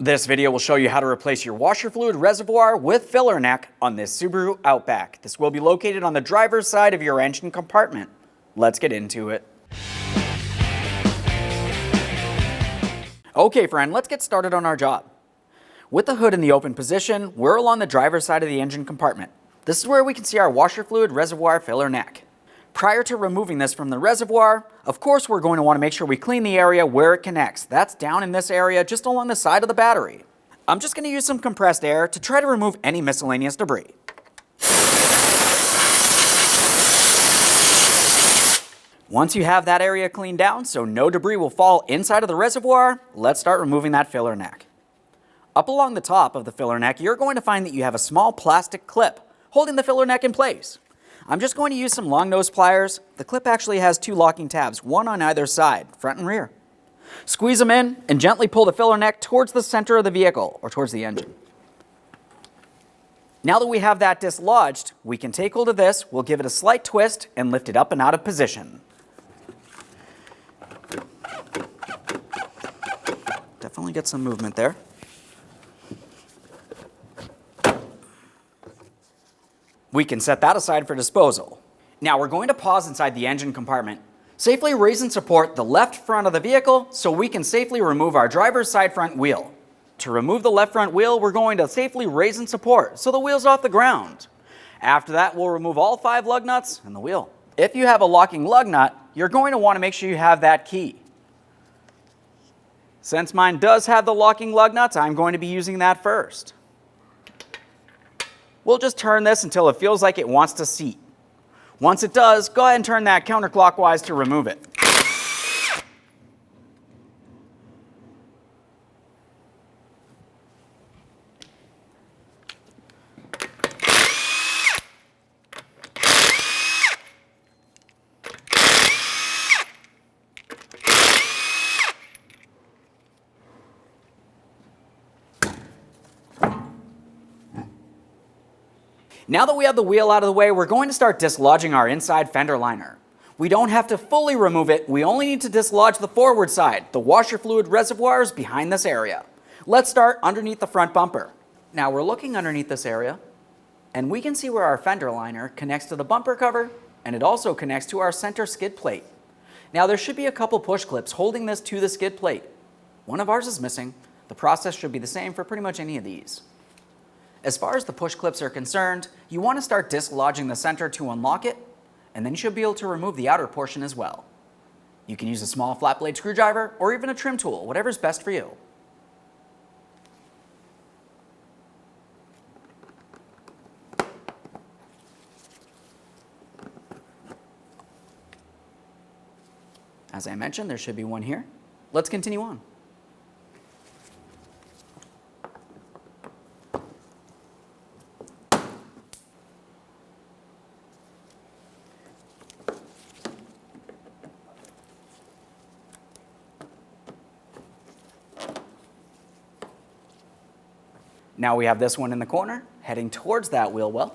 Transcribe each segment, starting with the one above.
This video will show you how to replace your washer fluid reservoir with filler neck on this Subaru Outback. This will be located on the driver's side of your engine compartment. Let's get into it. Okay friend, let's get started on our job. With the hood in the open position, we're along the driver's side of the engine compartment. This is where we can see our washer fluid reservoir filler neck. Prior to removing this from the reservoir, of course we're going to want to make sure we clean the area where it connects. That's down in this area just along the side of the battery. I'm just going to use some compressed air to try to remove any miscellaneous debris. Once you have that area cleaned down so no debris will fall inside of the reservoir, let's start removing that filler neck. Up along the top of the filler neck, you're going to find that you have a small plastic clip holding the filler neck in place. I'm just going to use some long nose pliers. The clip actually has two locking tabs, one on either side, front and rear. Squeeze them in and gently pull the filler neck towards the center of the vehicle or towards the engine. Now that we have that dislodged, we can take hold of this, we'll give it a slight twist and lift it up and out of position. Definitely get some movement there. We can set that aside for disposal. Now we're going to pause inside the engine compartment. Safely raise and support the left front of the vehicle so we can safely remove our driver's side front wheel. To remove the left front wheel, we're going to safely raise and support so the wheel's off the ground. After that, we'll remove all 5 lug nuts and the wheel. If you have a locking lug nut, you're going to want to make sure you have that key. Since mine does have the locking lug nuts, I'm going to be using that first. We'll just turn this until it feels like it wants to seat. Once it does, go ahead and turn that counterclockwise to remove it. Now that we have the wheel out of the way, we're going to start dislodging our inside fender liner. We don't have to fully remove it, we only need to dislodge the forward side. The washer fluid reservoir is behind this area. Let's start underneath the front bumper. Now we're looking underneath this area, and we can see where our fender liner connects to the bumper cover, and it also connects to our center skid plate. Now there should be a couple push clips holding this to the skid plate. One of ours is missing. The process should be the same for pretty much any of these. As far as the push clips are concerned, you want to start dislodging the center to unlock it, and then you should be able to remove the outer portion as well. You can use a small flat blade screwdriver or even a trim tool, whatever's best for you. As I mentioned, there should be one here. Let's continue on. Now we have this one in the corner, heading towards that wheel well.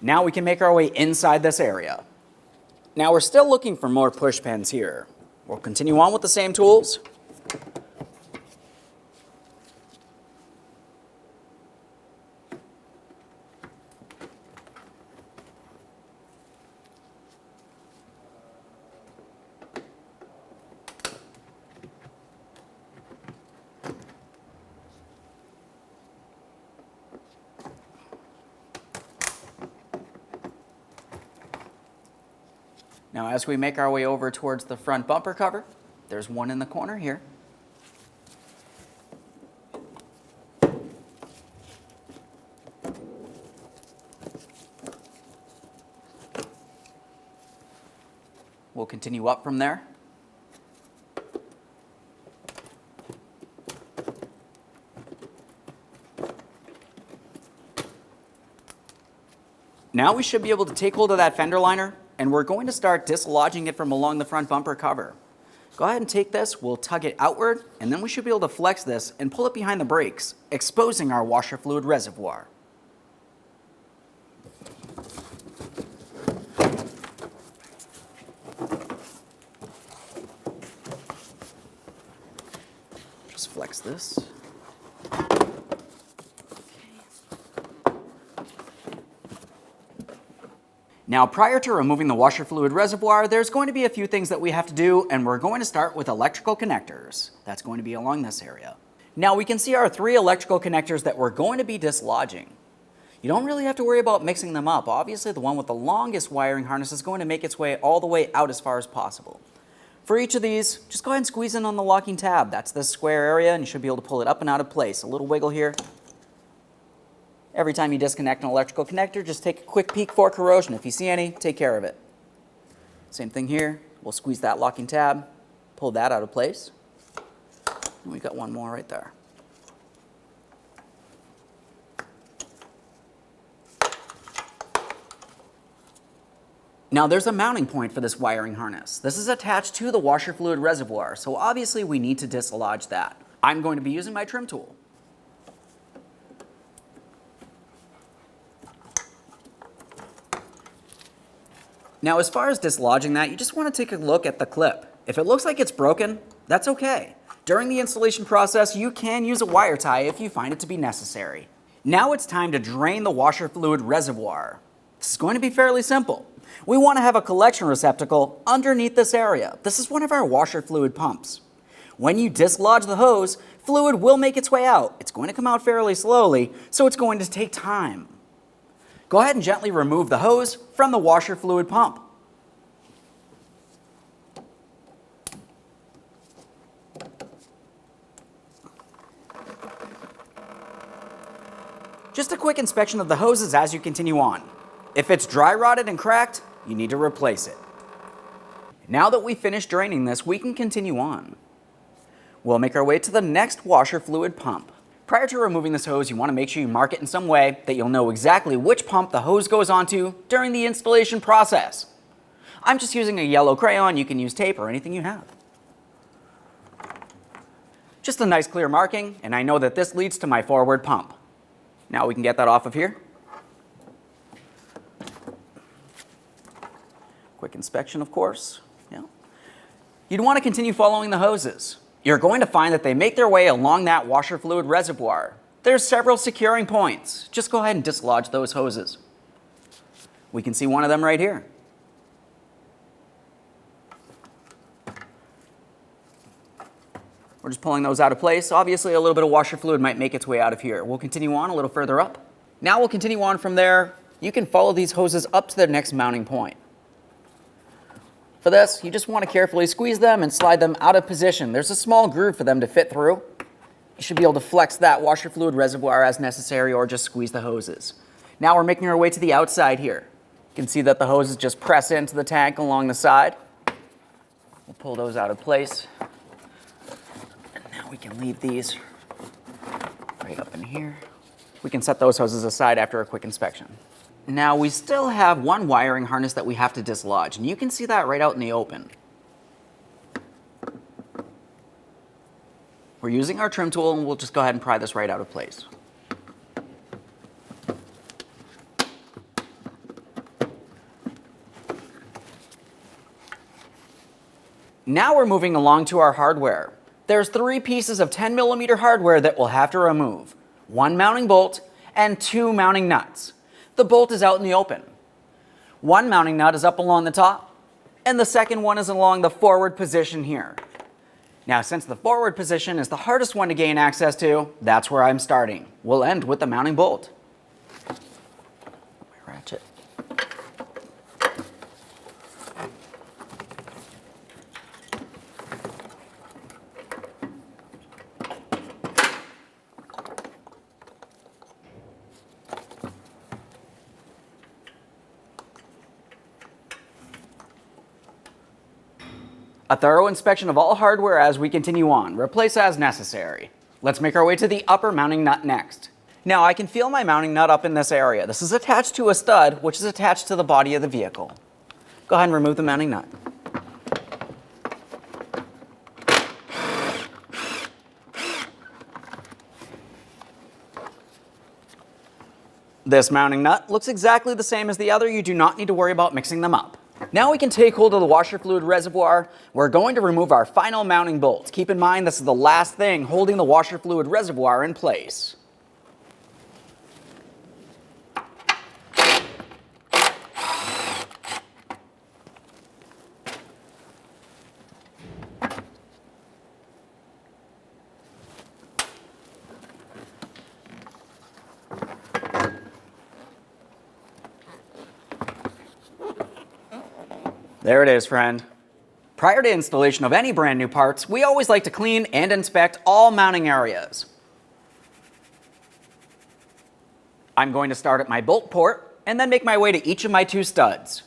Now we can make our way inside this area. Now we're still looking for more push pins here. We'll continue on with the same tools. Now as we make our way over towards the front bumper cover, there's one in the corner here. We'll continue up from there. Now we should be able to take hold of that fender liner, and we're going to start dislodging it from along the front bumper cover. Go ahead and take this, we'll tug it outward, and then we should be able to flex this and pull it behind the brakes, exposing our washer fluid reservoir. Just flex this. Now, prior to removing the washer fluid reservoir, there's going to be a few things that we have to do, and we're going to start with electrical connectors. That's going to be along this area. Now, we can see our 3 electrical connectors that we're going to be dislodging. You don't really have to worry about mixing them up. Obviously, the one with the longest wiring harness is going to make its way all the way out as far as possible. For each of these, just go ahead and squeeze in on the locking tab. That's this square area, and you should be able to pull it up and out of place. A little wiggle here. Every time you disconnect an electrical connector, just take a quick peek for corrosion. If you see any, take care of it. Same thing here. We'll squeeze that locking tab, pull that out of place. And we got one more right there. Now there's a mounting point for this wiring harness. This is attached to the washer fluid reservoir, so obviously we need to dislodge that. I'm going to be using my trim tool. Now, as far as dislodging that, you just want to take a look at the clip. If it looks like it's broken, that's okay. During the installation process, you can use a wire tie if you find it to be necessary. Now it's time to drain the washer fluid reservoir. This is going to be fairly simple. We want to have a collection receptacle underneath this area. This is one of our washer fluid pumps. When you dislodge the hose, fluid will make its way out. It's going to come out fairly slowly, so it's going to take time. Go ahead and gently remove the hose from the washer fluid pump. Just a quick inspection of the hoses as you continue on. If it's dry rotted and cracked, you need to replace it. Now that we've finished draining this, we can continue on. We'll make our way to the next washer fluid pump. Prior to removing this hose, you want to make sure you mark it in some way that you'll know exactly which pump the hose goes onto during the installation process. I'm just using a yellow crayon. You can use tape or anything you have. Just a nice clear marking, and I know that this leads to my forward pump. Now we can get that off of here. Quick inspection, of course. Yeah. You'd want to continue following the hoses. You're going to find that they make their way along that washer fluid reservoir. There's several securing points. Just go ahead and dislodge those hoses. We can see one of them right here. We're just pulling those out of place. Obviously, a little bit of washer fluid might make its way out of here. We'll continue on a little further up. Now we'll continue on from there. You can follow these hoses up to their next mounting point. For this, you just want to carefully squeeze them and slide them out of position. There's a small groove for them to fit through. You should be able to flex that washer fluid reservoir as necessary or just squeeze the hoses. Now we're making our way to the outside here. You can see that the hoses just press into the tank along the side. We'll pull those out of place. And now we can leave these right up in here. We can set those hoses aside after a quick inspection. Now we still have one wiring harness that we have to dislodge, and you can see that right out in the open. We're using our trim tool, and we'll just go ahead and pry this right out of place. Now we're moving along to our hardware. There's 3 pieces of 10mm hardware that we'll have to remove. 1 mounting bolt and 2 mounting nuts. The bolt is out in the open. 1 mounting nut is up along the top, and the second one is along the forward position here. Now, since the forward position is the hardest one to gain access to, that's where I'm starting. We'll end with the mounting bolt. Ratchet. A thorough inspection of all hardware as we continue on. Replace as necessary. Let's make our way to the upper mounting nut next. Now I can feel my mounting nut up in this area. This is attached to a stud, which is attached to the body of the vehicle. Go ahead and remove the mounting nut. This mounting nut looks exactly the same as the other. You do not need to worry about mixing them up. Now we can take hold of the washer fluid reservoir. We're going to remove our final mounting bolt. Keep in mind this is the last thing holding the washer fluid reservoir in place. There it is, friend. Prior to installation of any brand new parts, we always like to clean and inspect all mounting areas. I'm going to start at my bolt port and then make my way to each of my 2 studs.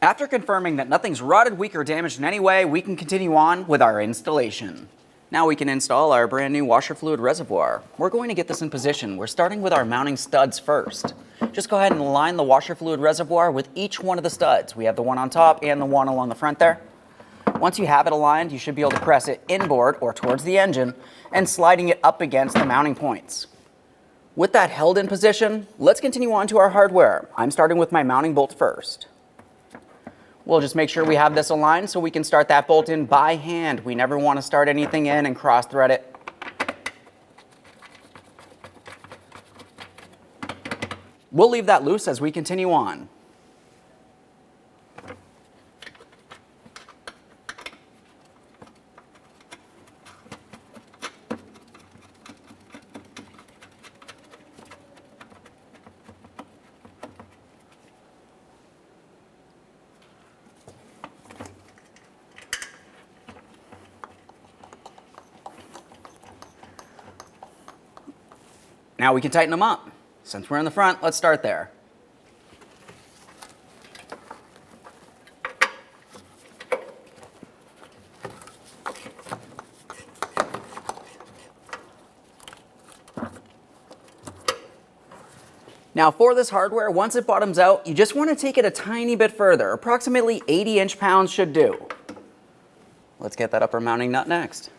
After confirming that nothing's rotted, weak, or damaged in any way, we can continue on with our installation. Now we can install our brand new washer fluid reservoir. We're going to get this in position. We're starting with our mounting studs first. Just go ahead and align the washer fluid reservoir with each one of the studs. We have the one on top and the one along the front there. Once you have it aligned, you should be able to press it inboard or towards the engine and sliding it up against the mounting points. With that held in position, let's continue on to our hardware. I'm starting with my mounting bolt first. We'll just make sure we have this aligned so we can start that bolt in by hand. We never want to start anything in and cross thread it. We'll leave that loose as we continue on. Now we can tighten them up. Since we're in the front, let's start there. Now for this hardware, once it bottoms out, you just want to take it a tiny bit further. Approximately 80 inch-pounds should do. Let's get that upper mounting nut next.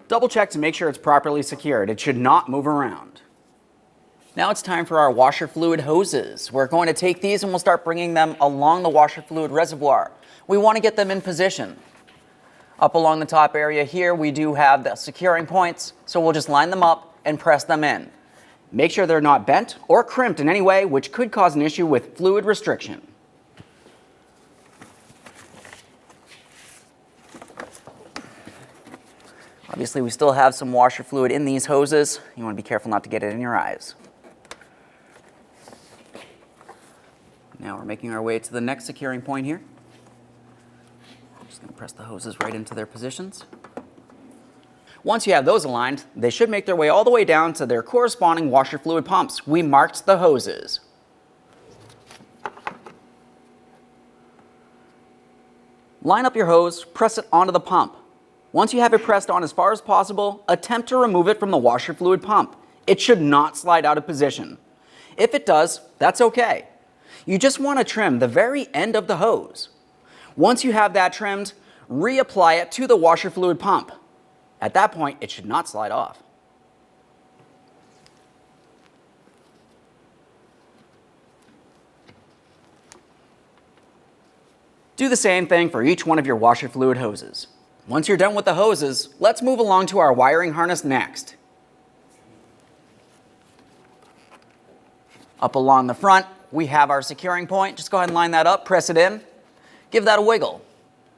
Double check to make sure it's properly secured. It should not move around. Now it's time for our washer fluid hoses. We're going to take these and we'll start bringing them along the washer fluid reservoir. We want to get them in position. Up along the top area here, we do have the securing points, so we'll just line them up and press them in. Make sure they're not bent or crimped in any way, which could cause an issue with fluid restriction. Obviously, we still have some washer fluid in these hoses. You want to be careful not to get it in your eyes. Now we're making our way to the next securing point here. I'm just going to press the hoses right into their positions. Once you have those aligned, they should make their way all the way down to their corresponding washer fluid pumps. We marked the hoses. Line up your hose, press it onto the pump. Once you have it pressed on as far as possible, attempt to remove it from the washer fluid pump. It should not slide out of position. If it does, that's okay. You just want to trim the very end of the hose. Once you have that trimmed, reapply it to the washer fluid pump. At that point, it should not slide off. Do the same thing for each one of your washer fluid hoses. Once you're done with the hoses, let's move along to our wiring harness next. Up along the front, we have our securing point. Just go ahead and line that up, press it in, give that a wiggle.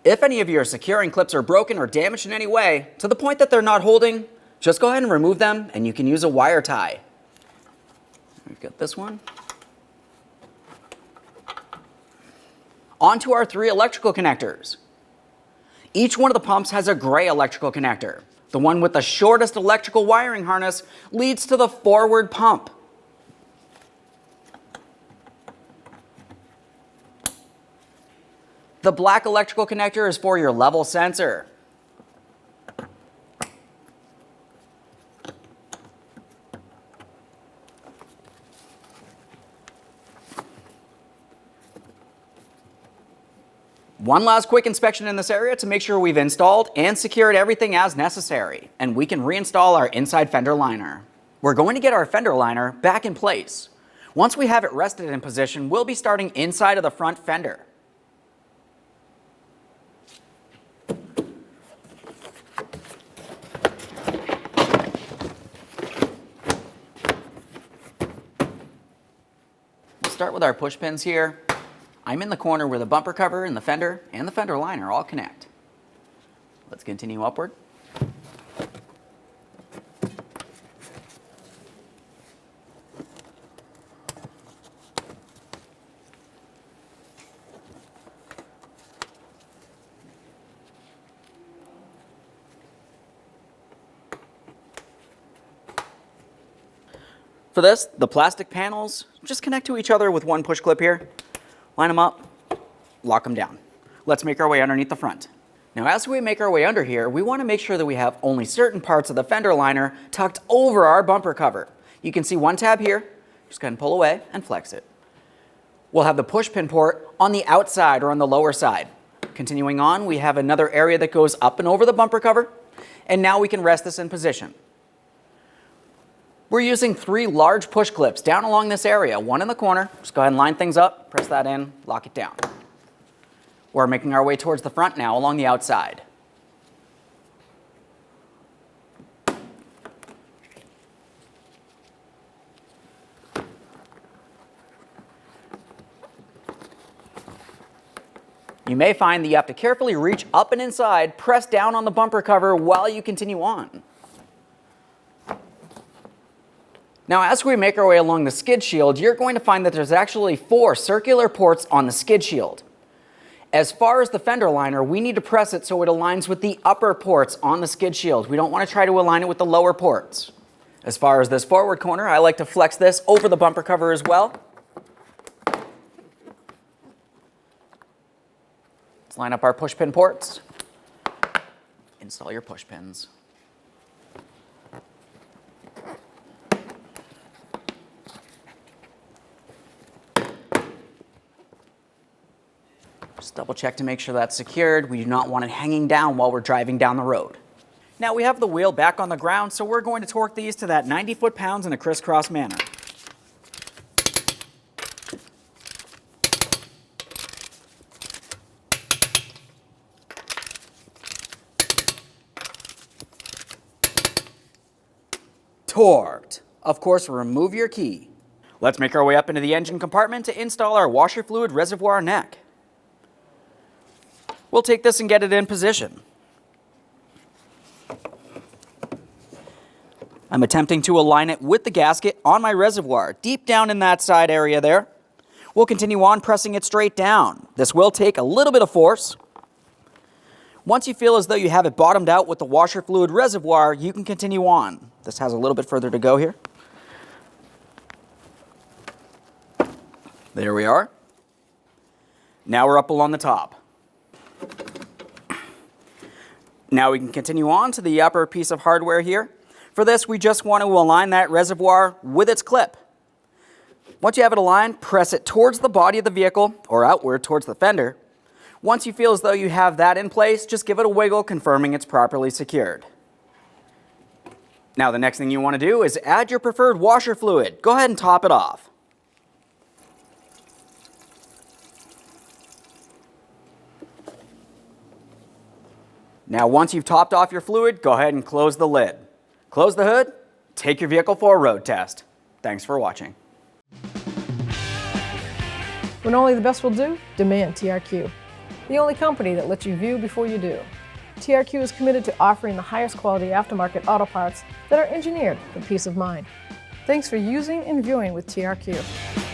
If any of your securing clips are broken or damaged in any way, to the point that they're not holding, just go ahead and remove them and you can use a wire tie. We've got this one. On to our 3 electrical connectors. Each one of the pumps has a gray electrical connector. The one with the shortest electrical wiring harness leads to the forward pump. The black electrical connector is for your level sensor. One last quick inspection in this area to make sure we've installed and secured everything as necessary, and we can reinstall our inside fender liner. We're going to get our fender liner back in place. Once we have it rested in position, we'll be starting inside of the front fender. We'll start with our push pins here. I'm in the corner where the bumper cover and the fender liner all connect. Let's continue upward. For this, the plastic panels just connect to each other with one push clip here. Line them up, lock them down. Let's make our way underneath the front. Now, as we make our way under here, we want to make sure that we have only certain parts of the fender liner tucked over our bumper cover. You can see one tab here. Just go ahead and pull away and flex it. We'll have the push pin port on the outside or on the lower side. Continuing on, we have another area that goes up and over the bumper cover. And now we can rest this in position. We're using 3 large push clips down along this area, one in the corner. Just go ahead and line things up, press that in, lock it down. We're making our way towards the front now along the outside. You may find that you have to carefully reach up and inside, press down on the bumper cover while you continue on. Now, as we make our way along the skid shield, you're going to find that there's actually 4 circular ports on the skid shield. As far as the fender liner, we need to press it so it aligns with the upper ports on the skid shield. We don't want to try to align it with the lower ports. As far as this forward corner, I like to flex this over the bumper cover as well. Let's line up our push pin ports. Install your push pins. Just double check to make sure that's secured. We do not want it hanging down while we're driving down the road. Now we have the wheel back on the ground, so we're going to torque these to that 90 foot-pounds in a crisscross manner. Torqued. Of course, remove your key. Let's make our way up into the engine compartment to install our washer fluid reservoir neck. We'll take this and get it in position. I'm attempting to align it with the gasket on my reservoir, deep down in that side area there. We'll continue on pressing it straight down. This will take a little bit of force. Once you feel as though you have it bottomed out with the washer fluid reservoir, you can continue on. This has a little bit further to go here. There we are. Now we're up along the top. Now we can continue on to the upper piece of hardware here. For this, we just want to align that reservoir with its clip. Once you have it aligned, press it towards the body of the vehicle or outward towards the fender. Once you feel as though you have that in place, just give it a wiggle, confirming it's properly secured. Now the next thing you want to do is add your preferred washer fluid. Go ahead and top it off. Now once you've topped off your fluid, go ahead and close the lid. Close the hood, take your vehicle for a road test. Thanks for watching. When only the best will do, demand TRQ. The only company that lets you view before you do. TRQ is committed to offering the highest quality aftermarket auto parts that are engineered for peace of mind. Thanks for using and viewing with TRQ.